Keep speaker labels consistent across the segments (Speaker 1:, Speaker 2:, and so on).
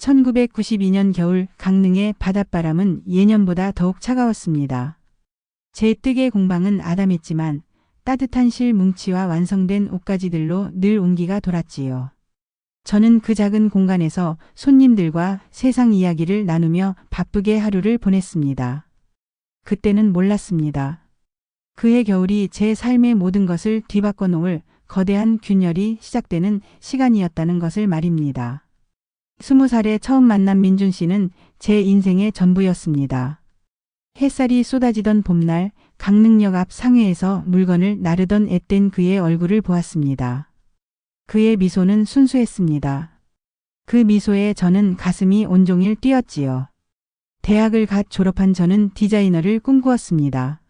Speaker 1: 1992년 겨울 강릉의 바닷바람은 예년보다 더욱 차가웠습니다. 제 뜨개 공방은 아담했지만 따뜻한 실 뭉치와 완성된 옷가지들로 늘 온기가 돌았지요. 저는 그 작은 공간에서 손님들과 세상 이야기를 나누며 바쁘게 하루를 보냈습니다. 그때는 몰랐습니다. 그해 겨울이 제 삶의 모든 것을 뒤바꿔 놓을 거대한 균열이 시작되는 시간이었다는 것을 말입니다. 20살에 처음 만난 민준 씨는 제 인생의 전부였습니다. 햇살이 쏟아지던 봄날 강릉역 앞 상회에서 물건을 나르던 앳된 그의 얼굴을 보았습니다. 그의 미소는 순수했습니다. 그 미소에 저는 가슴이 온종일 뛰었지요. 대학을 갓 졸업한 저는 디자이너를 꿈꾸었습니다.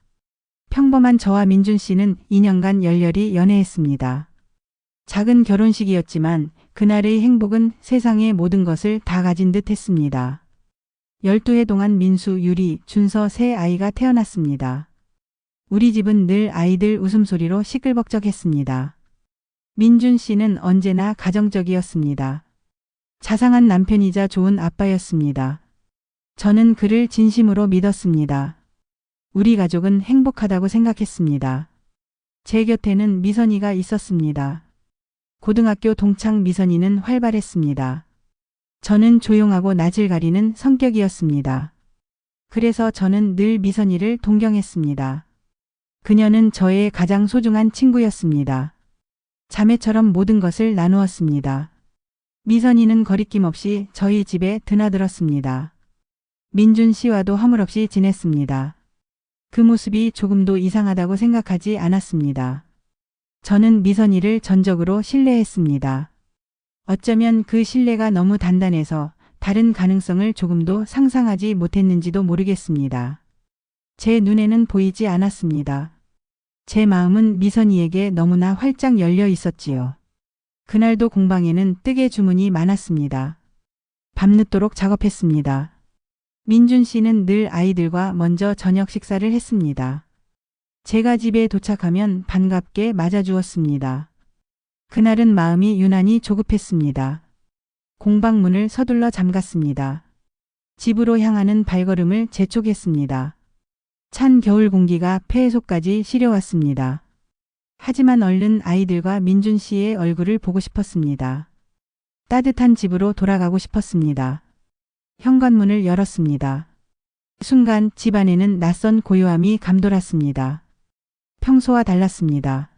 Speaker 1: 평범한 저와 민준 씨는 2년간 열렬히 연애했습니다. 작은 결혼식이었지만 그날의 행복은 세상의 모든 것을 다 가진 듯 했습니다. 12해 동안 민수, 유리, 준서 세 아이가 태어났습니다. 우리 집은 늘 아이들 웃음소리로 시끌벅적했습니다. 민준 씨는 언제나 가정적이었습니다. 자상한 남편이자 좋은 아빠였습니다. 저는 그를 진심으로 믿었습니다. 우리 가족은 행복하다고 생각했습니다. 제 곁에는 미선이가 있었습니다. 고등학교 동창 미선이는 활발했습니다. 저는 조용하고 낯을 가리는 성격이었습니다. 그래서 저는 늘 미선이를 동경했습니다. 그녀는 저의 가장 소중한 친구였습니다. 자매처럼 모든 것을 나누었습니다. 미선이는 거리낌 없이 저희 집에 드나들었습니다. 민준 씨와도 허물없이 지냈습니다. 그 모습이 조금도 이상하다고 생각하지 않았습니다. 저는 미선이를 전적으로 신뢰했습니다. 어쩌면 그 신뢰가 너무 단단해서 다른 가능성을 조금도 상상하지 못했는지도 모르겠습니다. 제 눈에는 보이지 않았습니다. 제 마음은 미선이에게 너무나 활짝 열려 있었지요. 그날도 공방에는 뜨개 주문이 많았습니다. 밤늦도록 작업했습니다. 민준 씨는 늘 아이들과 먼저 저녁 식사를 했습니다. 제가 집에 도착하면 반갑게 맞아주었습니다. 그날은 마음이 유난히 조급했습니다. 공방 문을 서둘러 잠갔습니다. 집으로 향하는 발걸음을 재촉했습니다. 찬 겨울 공기가 폐 속까지 시려왔습니다. 하지만 얼른 아이들과 민준 씨의 얼굴을 보고 싶었습니다. 따뜻한 집으로 돌아가고 싶었습니다. 현관문을 열었습니다. 순간 집안에는 낯선 고요함이 감돌았습니다. 평소와 달랐습니다.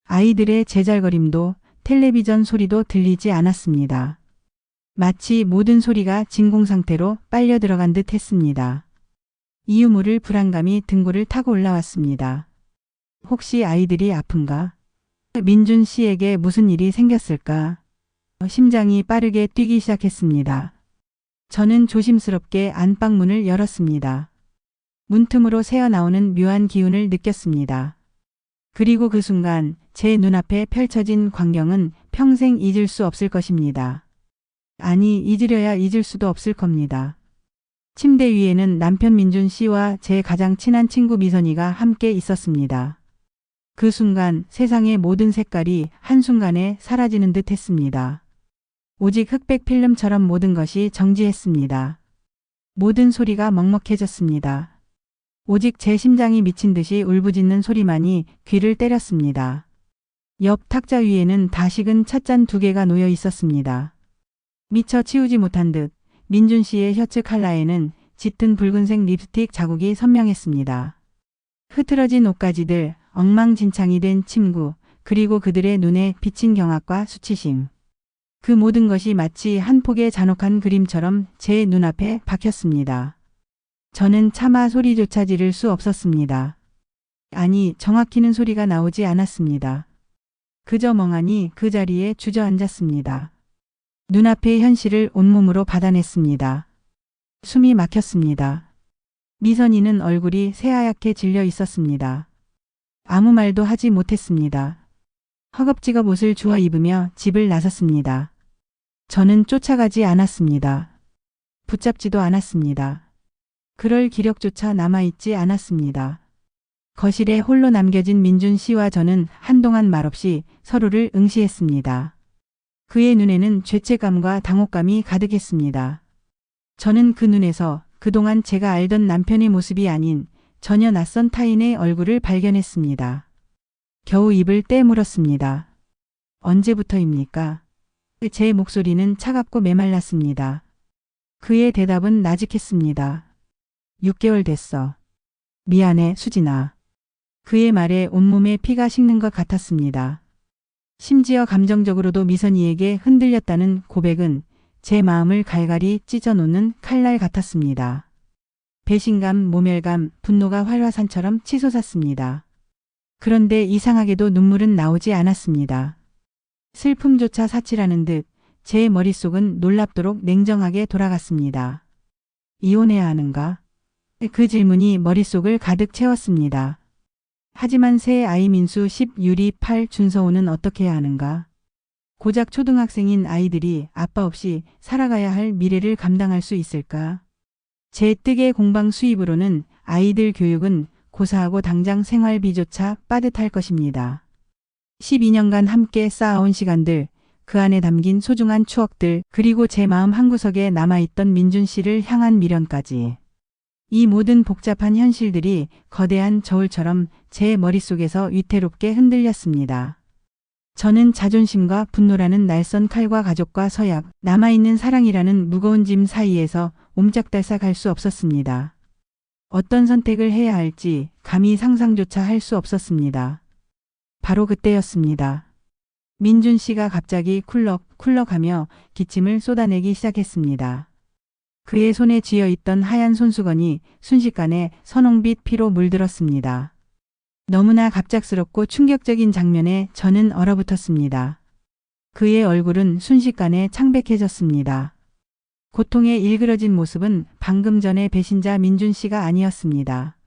Speaker 1: 아이들의 제잘거림도 텔레비전 소리도 들리지 않았습니다. 마치 모든 소리가 진공 상태로 빨려 들어간 듯 했습니다. 이유 모를 불안감이 등골을 타고 올라왔습니다. 혹시 아이들이 아픈가? 민준 씨에게 무슨 일이 생겼을까? 심장이 빠르게 뛰기 시작했습니다. 저는 조심스럽게 안방문을 열었습니다. 문틈으로 새어나오는 묘한 기운을 느꼈습니다. 그리고 그 순간 제 눈앞에 펼쳐진 광경은 평생 잊을 수 없을 것입니다. 아니, 잊으려야 잊을 수도 없을 겁니다. 침대 위에는 남편 민준 씨와 제 가장 친한 친구 미선이가 함께 있었습니다. 그 순간 세상의 모든 색깔이 한순간에 사라지는 듯 했습니다. 오직 흑백 필름처럼 모든 것이 정지했습니다. 모든 소리가 먹먹해졌습니다. 오직 제 심장이 미친 듯이 울부짖는 소리만이 귀를 때렸습니다. 옆 탁자 위에는 다 식은 찻잔 2개가 놓여 있었습니다. 미처 치우지 못한 듯 민준 씨의 셔츠 칼라에는 짙은 붉은색 립스틱 자국이 선명했습니다. 흐트러진 옷가지들, 엉망진창이 된 침구, 그리고 그들의 눈에 비친 경악과 수치심. 그 모든 것이 마치 한 폭의 잔혹한 그림처럼 제 눈앞에 박혔습니다. 저는 차마 소리조차 지를 수 없었습니다. 아니, 정확히는 소리가 나오지 않았습니다. 그저 멍하니 그 자리에 주저앉았습니다. 눈앞의 현실을 온몸으로 받아냈습니다. 숨이 막혔습니다. 미선이는 얼굴이 새하얗게 질려 있었습니다. 아무 말도 하지 못했습니다. 허겁지겁 옷을 주워 입으며 집을 나섰습니다. 저는 쫓아가지 않았습니다. 붙잡지도 않았습니다. 그럴 기력조차 남아있지 않았습니다. 거실에 홀로 남겨진 민준 씨와 저는 한동안 말없이 서로를 응시했습니다. 그의 눈에는 죄책감과 당혹감이 가득했습니다. 저는 그 눈에서 그동안 제가 알던 남편의 모습이 아닌 전혀 낯선 타인의 얼굴을 발견했습니다. 겨우 입을 떼물었습니다. 언제부터입니까? 제 목소리는 차갑고 메말랐습니다. 그의 대답은 나직했습니다. 6개월 됐어. 미안해, 수진아. 그의 말에 온몸에 피가 식는 것 같았습니다. 심지어 감정적으로도 미선이에게 흔들렸다는 고백은 제 마음을 갈갈이 찢어놓는 칼날 같았습니다. 배신감, 모멸감, 분노가 활화산처럼 치솟았습니다. 그런데 이상하게도 눈물은 나오지 않았습니다. 슬픔조차 사치라는 듯 제 머릿속은 놀랍도록 냉정하게 돌아갔습니다. 이혼해야 하는가? 그 질문이 머릿속을 가득 채웠습니다. 하지만 새 아이 민수 10, 유리 8, 준서호는 어떻게 해야 하는가? 고작 초등학생인 아이들이 아빠 없이 살아가야 할 미래를 감당할 수 있을까? 제 뜨개 공방 수입으로는 아이들 교육은 고사하고 당장 생활비조차 빠듯할 것입니다. 12년간 함께 쌓아온 시간들, 그 안에 담긴 소중한 추억들, 그리고 제 마음 한구석에 남아있던 민준 씨를 향한 미련까지. 이 모든 복잡한 현실들이 거대한 저울처럼 제 머릿속에서 위태롭게 흔들렸습니다. 저는 자존심과 분노라는 날선 칼과 가족과 서약, 남아있는 사랑이라는 무거운 짐 사이에서 옴짝달싹할 수 없었습니다. 어떤 선택을 해야 할지 감히 상상조차 할 수 없었습니다. 바로 그때였습니다. 민준 씨가 갑자기 쿨럭쿨럭하며 기침을 쏟아내기 시작했습니다. 그의 손에 쥐어있던 하얀 손수건이 순식간에 선홍빛 피로 물들었습니다. 너무나 갑작스럽고 충격적인 장면에 저는 얼어붙었습니다. 그의 얼굴은 순식간에 창백해졌습니다. 고통에 일그러진 모습은 방금 전의 배신자 민준 씨가 아니었습니다.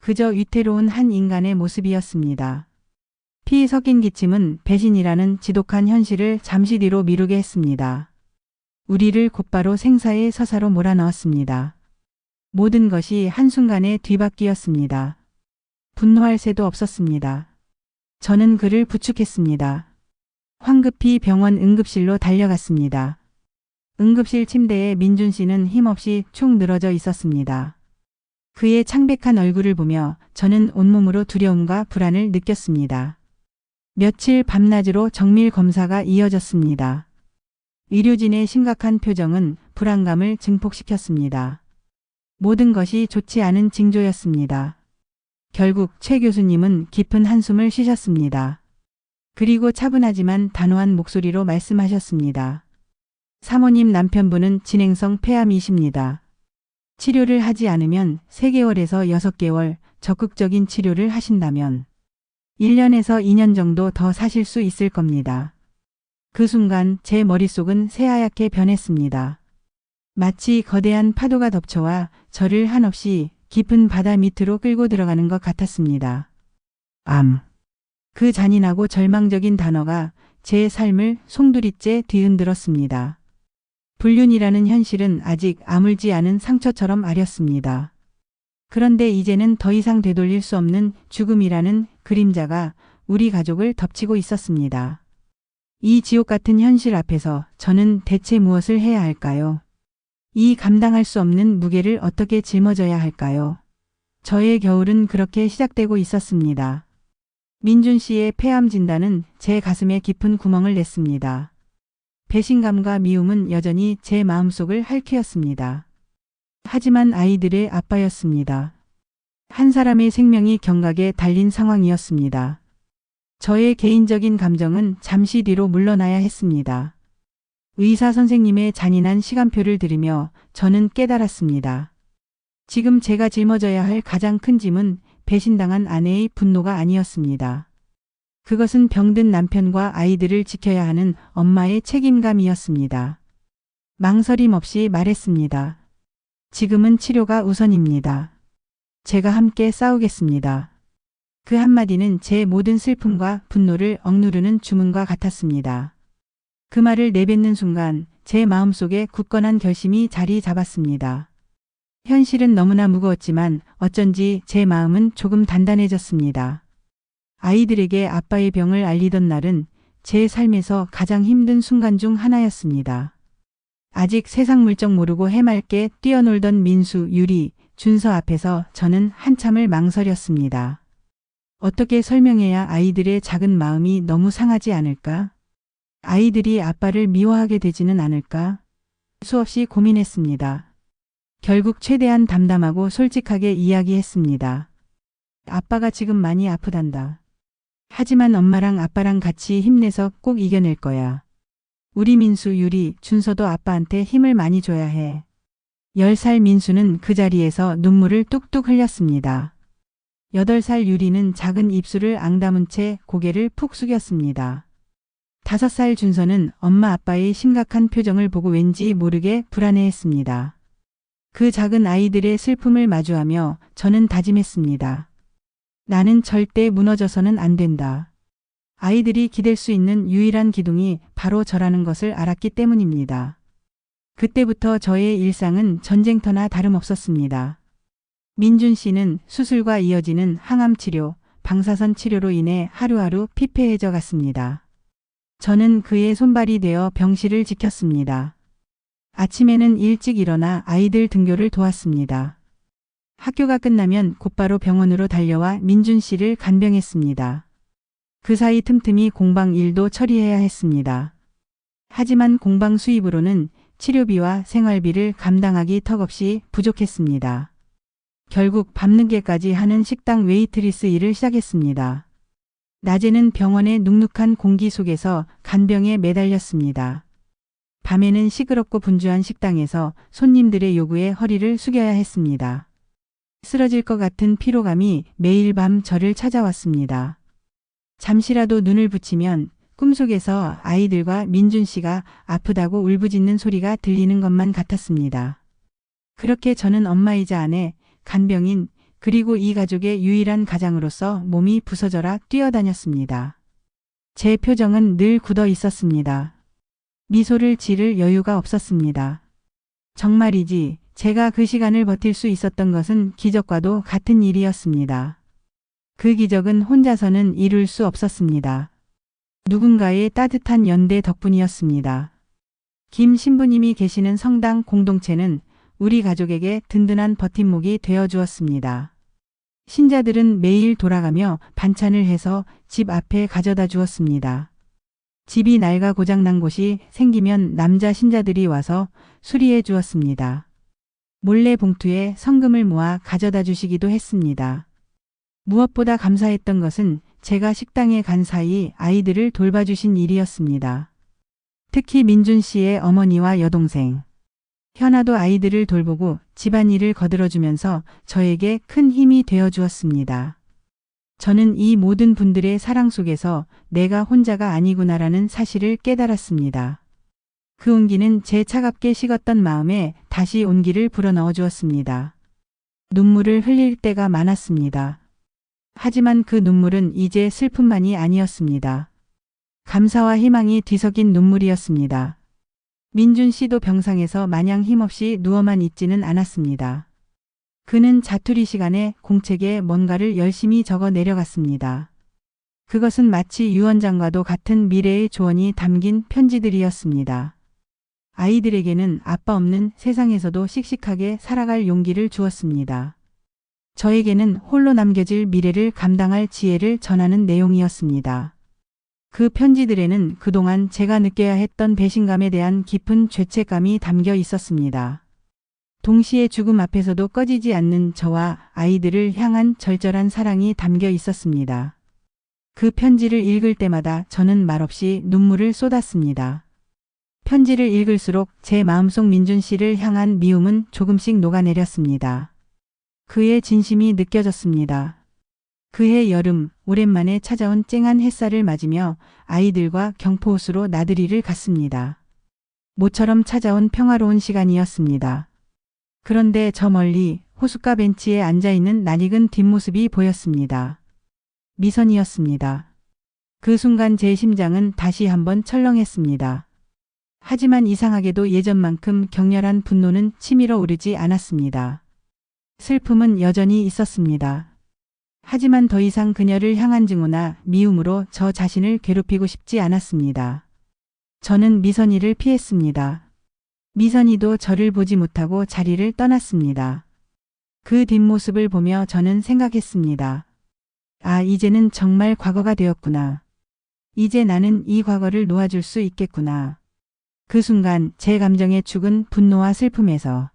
Speaker 1: 그저 위태로운 한 인간의 모습이었습니다. 피 섞인 기침은 배신이라는 지독한 현실을 잠시 뒤로 미루게 했습니다. 우리를 곧바로 생사의 서사로 몰아넣었습니다. 모든 것이 한순간에 뒤바뀌었습니다. 분노할 새도 없었습니다. 저는 그를 부축했습니다. 황급히 병원 응급실로 달려갔습니다. 응급실 침대에 민준 씨는 힘없이 축 늘어져 있었습니다. 그의 창백한 얼굴을 보며 저는 온몸으로 두려움과 불안을 느꼈습니다. 며칠 밤낮으로 정밀 검사가 이어졌습니다. 의료진의 심각한 표정은 불안감을 증폭시켰습니다. 모든 것이 좋지 않은 징조였습니다. 결국 최 교수님은 깊은 한숨을 쉬셨습니다. 그리고 차분하지만 단호한 목소리로 말씀하셨습니다. 사모님 남편분은 진행성 폐암이십니다. 치료를 하지 않으면 3개월에서 6개월, 적극적인 치료를 하신다면 1년에서 2년 정도 더 사실 수 있을 겁니다. 그 순간 제 머릿속은 새하얗게 변했습니다. 마치 거대한 파도가 덮쳐와 저를 한없이 깊은 바다 밑으로 끌고 들어가는 것 같았습니다. 암. 그 잔인하고 절망적인 단어가 제 삶을 송두리째 뒤흔들었습니다. 불륜이라는 현실은 아직 아물지 않은 상처처럼 아렸습니다. 그런데 이제는 더 이상 되돌릴 수 없는 죽음이라는 그림자가 우리 가족을 덮치고 있었습니다. 이 지옥 같은 현실 앞에서 저는 대체 무엇을 해야 할까요? 이 감당할 수 없는 무게를 어떻게 짊어져야 할까요? 저의 겨울은 그렇게 시작되고 있었습니다. 민준 씨의 폐암 진단은 제 가슴에 깊은 구멍을 냈습니다. 배신감과 미움은 여전히 제 마음속을 핥히었습니다. 하지만 아이들의 아빠였습니다. 한 사람의 생명이 경각에 달린 상황이었습니다. 저의 개인적인 감정은 잠시 뒤로 물러나야 했습니다. 의사 선생님의 잔인한 시간표를 들으며 저는 깨달았습니다. 지금 제가 짊어져야 할 가장 큰 짐은 배신당한 아내의 분노가 아니었습니다. 그것은 병든 남편과 아이들을 지켜야 하는 엄마의 책임감이었습니다. 망설임 없이 말했습니다. 지금은 치료가 우선입니다. 제가 함께 싸우겠습니다. 그 한마디는 제 모든 슬픔과 분노를 억누르는 주문과 같았습니다. 그 말을 내뱉는 순간 제 마음속에 굳건한 결심이 자리 잡았습니다. 현실은 너무나 무거웠지만 어쩐지 제 마음은 조금 단단해졌습니다. 아이들에게 아빠의 병을 알리던 날은 제 삶에서 가장 힘든 순간 중 하나였습니다. 아직 세상 물정 모르고 해맑게 뛰어놀던 민수, 유리, 준서 앞에서 저는 한참을 망설였습니다. 어떻게 설명해야 아이들의 작은 마음이 너무 상하지 않을까? 아이들이 아빠를 미워하게 되지는 않을까? 수없이 고민했습니다. 결국 최대한 담담하고 솔직하게 이야기했습니다. 아빠가 지금 많이 아프단다. 하지만 엄마랑 아빠랑 같이 힘내서 꼭 이겨낼 거야. 우리 민수, 유리, 준서도 아빠한테 힘을 많이 줘야 해. 10살 민수는 그 자리에서 눈물을 뚝뚝 흘렸습니다. 8살 유리는 작은 입술을 앙다문 채 고개를 푹 숙였습니다. 5살 준서는 엄마 아빠의 심각한 표정을 보고 왠지 모르게 불안해했습니다. 그 작은 아이들의 슬픔을 마주하며 저는 다짐했습니다. 나는 절대 무너져서는 안 된다. 아이들이 기댈 수 있는 유일한 기둥이 바로 저라는 것을 알았기 때문입니다. 그때부터 저의 일상은 전쟁터나 다름없었습니다. 민준 씨는 수술과 이어지는 항암 치료, 방사선 치료로 인해 하루하루 피폐해져 갔습니다. 저는 그의 손발이 되어 병실을 지켰습니다. 아침에는 일찍 일어나 아이들 등교를 도왔습니다. 학교가 끝나면 곧바로 병원으로 달려와 민준 씨를 간병했습니다. 그 사이 틈틈이 공방 일도 처리해야 했습니다. 하지만 공방 수입으로는 치료비와 생활비를 감당하기 턱없이 부족했습니다. 결국 밤늦게까지 하는 식당 웨이트리스 일을 시작했습니다. 낮에는 병원의 눅눅한 공기 속에서 간병에 매달렸습니다. 밤에는 시끄럽고 분주한 식당에서 손님들의 요구에 허리를 숙여야 했습니다. 쓰러질 것 같은 피로감이 매일 밤 저를 찾아왔습니다. 잠시라도 눈을 붙이면 꿈속에서 아이들과 민준 씨가 아프다고 울부짖는 소리가 들리는 것만 같았습니다. 그렇게 저는 엄마이자 아내, 간병인, 그리고 이 가족의 유일한 가장으로서 몸이 부서져라 뛰어다녔습니다. 제 표정은 늘 굳어 있었습니다. 미소를 지을 여유가 없었습니다. 정말이지 제가 그 시간을 버틸 수 있었던 것은 기적과도 같은 일이었습니다. 그 기적은 혼자서는 이룰 수 없었습니다. 누군가의 따뜻한 연대 덕분이었습니다. 김 신부님이 계시는 성당 공동체는 우리 가족에게 든든한 버팀목이 되어 주었습니다. 신자들은 매일 돌아가며 반찬을 해서 집 앞에 가져다 주었습니다. 집이 낡아 고장난 곳이 생기면 남자 신자들이 와서 수리해 주었습니다. 몰래 봉투에 성금을 모아 가져다 주시기도 했습니다. 무엇보다 감사했던 것은 제가 식당에 간 사이 아이들을 돌봐주신 일이었습니다. 특히 민준 씨의 어머니와 여동생. 현아도 아이들을 돌보고 집안일을 거들어주면서 저에게 큰 힘이 되어 주었습니다. 저는 이 모든 분들의 사랑 속에서 내가 혼자가 아니구나라는 사실을 깨달았습니다. 그 온기는 제 차갑게 식었던 마음에 다시 온기를 불어넣어 주었습니다. 눈물을 흘릴 때가 많았습니다. 하지만 그 눈물은 이제 슬픔만이 아니었습니다. 감사와 희망이 뒤섞인 눈물이었습니다. 민준 씨도 병상에서 마냥 힘없이 누워만 있지는 않았습니다. 그는 자투리 시간에 공책에 뭔가를 열심히 적어 내려갔습니다. 그것은 마치 유언장과도 같은 미래의 조언이 담긴 편지들이었습니다. 아이들에게는 아빠 없는 세상에서도 씩씩하게 살아갈 용기를 주었습니다. 저에게는 홀로 남겨질 미래를 감당할 지혜를 전하는 내용이었습니다. 그 편지들에는 그동안 제가 느껴야 했던 배신감에 대한 깊은 죄책감이 담겨 있었습니다. 동시에 죽음 앞에서도 꺼지지 않는 저와 아이들을 향한 절절한 사랑이 담겨 있었습니다. 그 편지를 읽을 때마다 저는 말없이 눈물을 쏟았습니다. 편지를 읽을수록 제 마음속 민준 씨를 향한 미움은 조금씩 녹아내렸습니다. 그의 진심이 느껴졌습니다. 그해 여름 오랜만에 찾아온 쨍한 햇살을 맞으며 아이들과 경포호수로 나들이를 갔습니다. 모처럼 찾아온 평화로운 시간이었습니다. 그런데 저 멀리 호숫가 벤치에 앉아있는 낯익은 뒷모습이 보였습니다. 미선이었습니다. 그 순간 제 심장은 다시 한번 철렁했습니다. 하지만 이상하게도 예전만큼 격렬한 분노는 치밀어 오르지 않았습니다. 슬픔은 여전히 있었습니다. 하지만 더 이상 그녀를 향한 증오나 미움으로 저 자신을 괴롭히고 싶지 않았습니다. 저는 미선이를 피했습니다. 미선이도 저를 보지 못하고 자리를 떠났습니다. 그 뒷모습을 보며 저는 생각했습니다. 아, 이제는 정말 과거가 되었구나. 이제 나는 이 과거를 놓아줄 수 있겠구나. 그 순간 제 감정의 축은 분노와 슬픔에서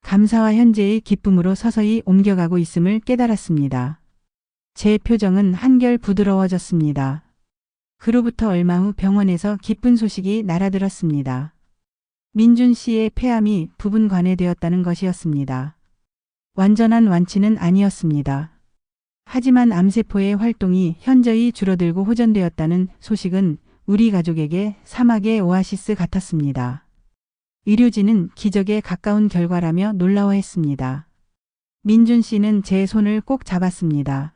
Speaker 1: 감사와 현재의 기쁨으로 서서히 옮겨가고 있음을 깨달았습니다. 제 표정은 한결 부드러워졌습니다. 그로부터 얼마 후 병원에서 기쁜 소식이 날아들었습니다. 민준 씨의 폐암이 부분 관해되었다는 것이었습니다. 완전한 완치는 아니었습니다. 하지만 암세포의 활동이 현저히 줄어들고 호전되었다는 소식은 우리 가족에게 사막의 오아시스 같았습니다. 의료진은 기적에 가까운 결과라며 놀라워했습니다. 민준 씨는 제 손을 꼭 잡았습니다.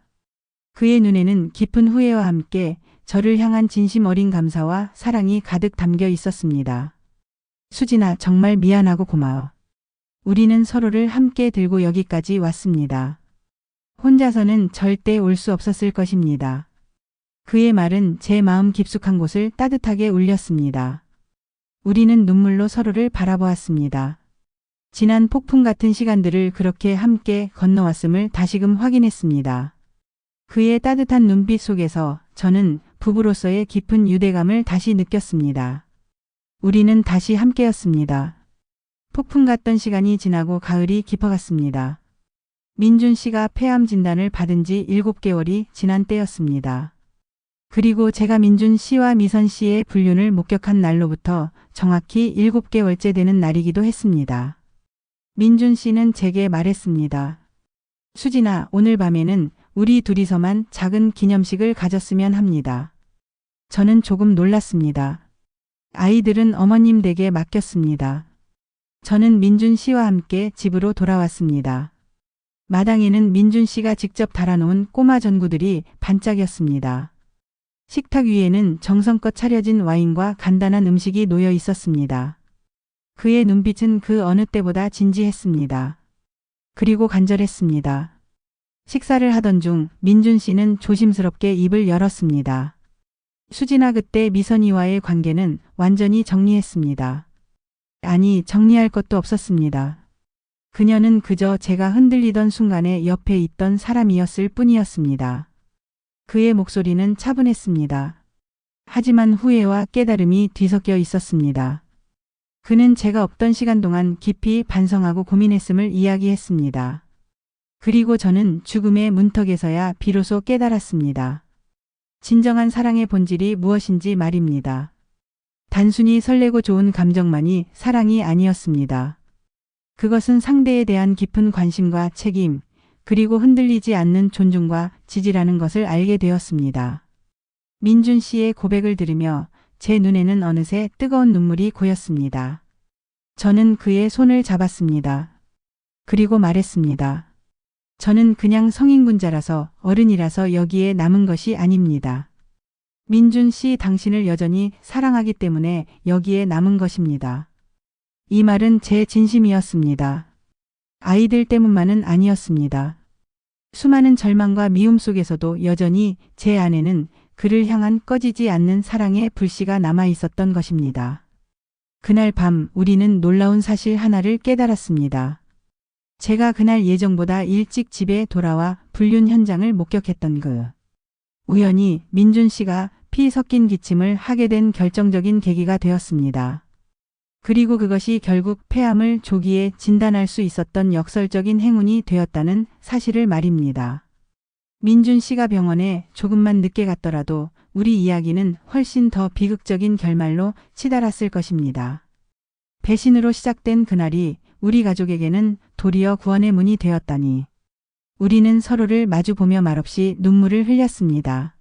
Speaker 1: 그의 눈에는 깊은 후회와 함께 저를 향한 진심 어린 감사와 사랑이 가득 담겨 있었습니다. 수진아, 정말 미안하고 고마워. 우리는 서로를 함께 들고 여기까지 왔습니다. 혼자서는 절대 올 수 없었을 것입니다. 그의 말은 제 마음 깊숙한 곳을 따뜻하게 울렸습니다. 우리는 눈물로 서로를 바라보았습니다. 지난 폭풍 같은 시간들을 그렇게 함께 건너왔음을 다시금 확인했습니다. 그의 따뜻한 눈빛 속에서 저는 부부로서의 깊은 유대감을 다시 느꼈습니다. 우리는 다시 함께였습니다. 폭풍 같던 시간이 지나고 가을이 깊어갔습니다. 민준 씨가 폐암 진단을 받은 지 7개월이 지난 때였습니다. 그리고 제가 민준 씨와 미선 씨의 불륜을 목격한 날로부터 정확히 7개월째 되는 날이기도 했습니다. 민준 씨는 제게 말했습니다. 수진아, 오늘 밤에는 우리 둘이서만 작은 기념식을 가졌으면 합니다. 저는 조금 놀랐습니다. 아이들은 어머님 댁에 맡겼습니다. 저는 민준 씨와 함께 집으로 돌아왔습니다. 마당에는 민준 씨가 직접 달아놓은 꼬마 전구들이 반짝였습니다. 식탁 위에는 정성껏 차려진 와인과 간단한 음식이 놓여 있었습니다. 그의 눈빛은 그 어느 때보다 진지했습니다. 그리고 간절했습니다. 식사를 하던 중 민준 씨는 조심스럽게 입을 열었습니다. 수진아, 그때 미선이와의 관계는 완전히 정리했습니다. 아니, 정리할 것도 없었습니다. 그녀는 그저 제가 흔들리던 순간에 옆에 있던 사람이었을 뿐이었습니다. 그의 목소리는 차분했습니다. 하지만 후회와 깨달음이 뒤섞여 있었습니다. 그는 제가 없던 시간 동안 깊이 반성하고 고민했음을 이야기했습니다. 그리고 저는 죽음의 문턱에서야 비로소 깨달았습니다. 진정한 사랑의 본질이 무엇인지 말입니다. 단순히 설레고 좋은 감정만이 사랑이 아니었습니다. 그것은 상대에 대한 깊은 관심과 책임, 그리고 흔들리지 않는 존중과 지지라는 것을 알게 되었습니다. 민준 씨의 고백을 들으며 제 눈에는 어느새 뜨거운 눈물이 고였습니다. 저는 그의 손을 잡았습니다. 그리고 말했습니다. 저는 그냥 성인군자라서 어른이라서 여기에 남은 것이 아닙니다. 민준 씨, 당신을 여전히 사랑하기 때문에 여기에 남은 것입니다. 이 말은 제 진심이었습니다. 아이들 때문만은 아니었습니다. 수많은 절망과 미움 속에서도 여전히 제 안에는 그를 향한 꺼지지 않는 사랑의 불씨가 남아 있었던 것입니다. 그날 밤 우리는 놀라운 사실 하나를 깨달았습니다. 제가 그날 예정보다 일찍 집에 돌아와 불륜 현장을 목격했던 그 우연히 민준 씨가 피 섞인 기침을 하게 된 결정적인 계기가 되었습니다. 그리고 그것이 결국 폐암을 조기에 진단할 수 있었던 역설적인 행운이 되었다는 사실을 말입니다. 민준 씨가 병원에 조금만 늦게 갔더라도 우리 이야기는 훨씬 더 비극적인 결말로 치달았을 것입니다. 배신으로 시작된 그날이 우리 가족에게는 도리어 구원의 문이 되었다니. 우리는 서로를 마주보며 말없이 눈물을 흘렸습니다.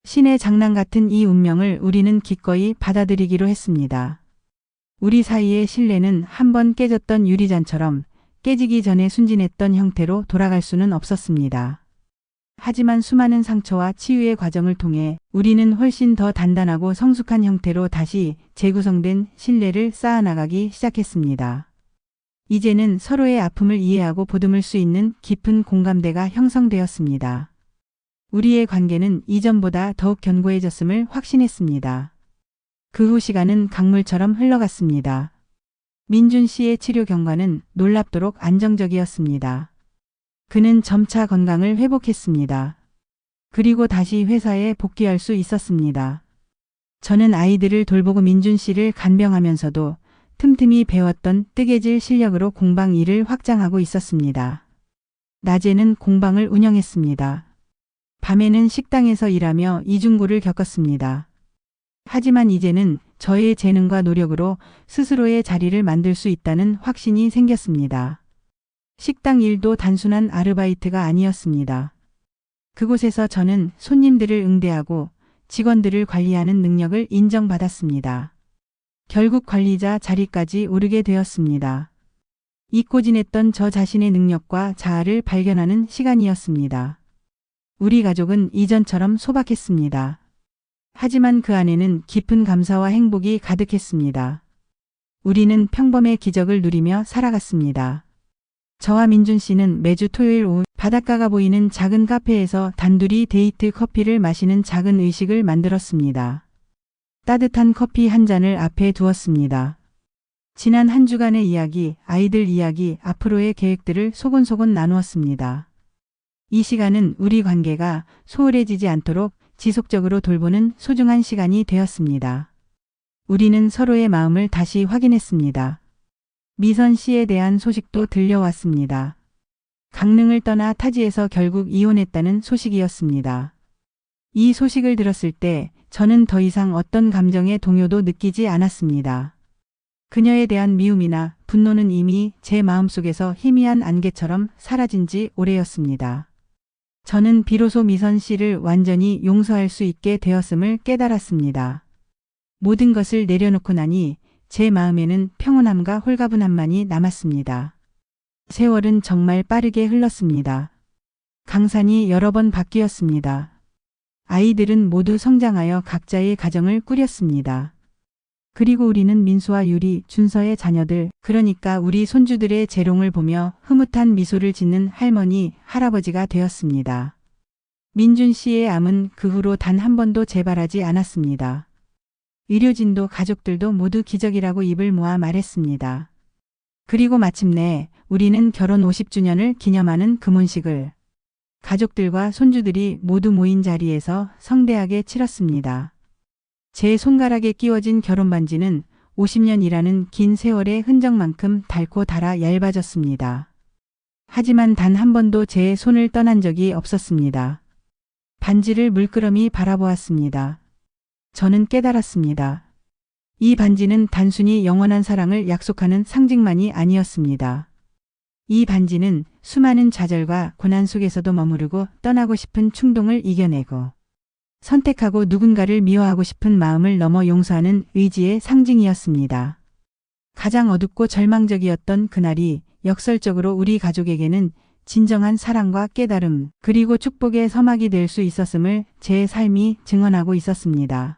Speaker 1: 신의 장난 같은 이 운명을 우리는 기꺼이 받아들이기로 했습니다. 우리 사이의 신뢰는 한번 깨졌던 유리잔처럼 깨지기 전에 순진했던 형태로 돌아갈 수는 없었습니다. 하지만 수많은 상처와 치유의 과정을 통해 우리는 훨씬 더 단단하고 성숙한 형태로 다시 재구성된 신뢰를 쌓아나가기 시작했습니다. 이제는 서로의 아픔을 이해하고 보듬을 수 있는 깊은 공감대가 형성되었습니다. 우리의 관계는 이전보다 더욱 견고해졌음을 확신했습니다. 그 후 시간은 강물처럼 흘러갔습니다. 민준 씨의 치료 경과는 놀랍도록 안정적이었습니다. 그는 점차 건강을 회복했습니다. 그리고 다시 회사에 복귀할 수 있었습니다. 저는 아이들을 돌보고 민준 씨를 간병하면서도 틈틈이 배웠던 뜨개질 실력으로 공방 일을 확장하고 있었습니다. 낮에는 공방을 운영했습니다. 밤에는 식당에서 일하며 이중고를 겪었습니다. 하지만 이제는 저의 재능과 노력으로 스스로의 자리를 만들 수 있다는 확신이 생겼습니다. 식당 일도 단순한 아르바이트가 아니었습니다. 그곳에서 저는 손님들을 응대하고 직원들을 관리하는 능력을 인정받았습니다. 결국 관리자 자리까지 오르게 되었습니다. 잊고 지냈던 저 자신의 능력과 자아를 발견하는 시간이었습니다. 우리 가족은 이전처럼 소박했습니다. 하지만 그 안에는 깊은 감사와 행복이 가득했습니다. 우리는 평범의 기적을 누리며 살아갔습니다. 저와 민준 씨는 매주 토요일 오후 바닷가가 보이는 작은 카페에서 단둘이 데이트 커피를 마시는 작은 의식을 만들었습니다. 따뜻한 커피 한 잔을 앞에 두었습니다. 지난 한 주간의 이야기, 아이들 이야기, 앞으로의 계획들을 소곤소곤 나누었습니다. 이 시간은 우리 관계가 소홀해지지 않도록 지속적으로 돌보는 소중한 시간이 되었습니다. 우리는 서로의 마음을 다시 확인했습니다. 미선 씨에 대한 소식도 들려왔습니다. 강릉을 떠나 타지에서 결국 이혼했다는 소식이었습니다. 이 소식을 들었을 때 저는 더 이상 어떤 감정의 동요도 느끼지 않았습니다. 그녀에 대한 미움이나 분노는 이미 제 마음속에서 희미한 안개처럼 사라진 지 오래였습니다. 저는 비로소 미선 씨를 완전히 용서할 수 있게 되었음을 깨달았습니다. 모든 것을 내려놓고 나니 제 마음에는 평온함과 홀가분함만이 남았습니다. 세월은 정말 빠르게 흘렀습니다. 강산이 여러 번 바뀌었습니다. 아이들은 모두 성장하여 각자의 가정을 꾸렸습니다. 그리고 우리는 민수와 유리, 준서의 자녀들, 그러니까 우리 손주들의 재롱을 보며 흐뭇한 미소를 짓는 할머니, 할아버지가 되었습니다. 민준 씨의 암은 그 후로 단 한 번도 재발하지 않았습니다. 의료진도 가족들도 모두 기적이라고 입을 모아 말했습니다. 그리고 마침내 우리는 결혼 50주년을 기념하는 금혼식을 가족들과 손주들이 모두 모인 자리에서 성대하게 치렀습니다. 제 손가락에 끼워진 결혼반지는 50년이라는 긴 세월의 흔적만큼 닳고 닳아 얇아졌습니다. 하지만 단 한 번도 제 손을 떠난 적이 없었습니다. 반지를 물끄러미 바라보았습니다. 저는 깨달았습니다. 이 반지는 단순히 영원한 사랑을 약속하는 상징만이 아니었습니다. 이 반지는 수많은 좌절과 고난 속에서도 머무르고 떠나고 싶은 충동을 이겨내고 선택하고 누군가를 미워하고 싶은 마음을 넘어 용서하는 의지의 상징이었습니다. 가장 어둡고 절망적이었던 그날이 역설적으로 우리 가족에게는 진정한 사랑과 깨달음 그리고 축복의 서막이 될 수 있었음을 제 삶이 증언하고 있었습니다.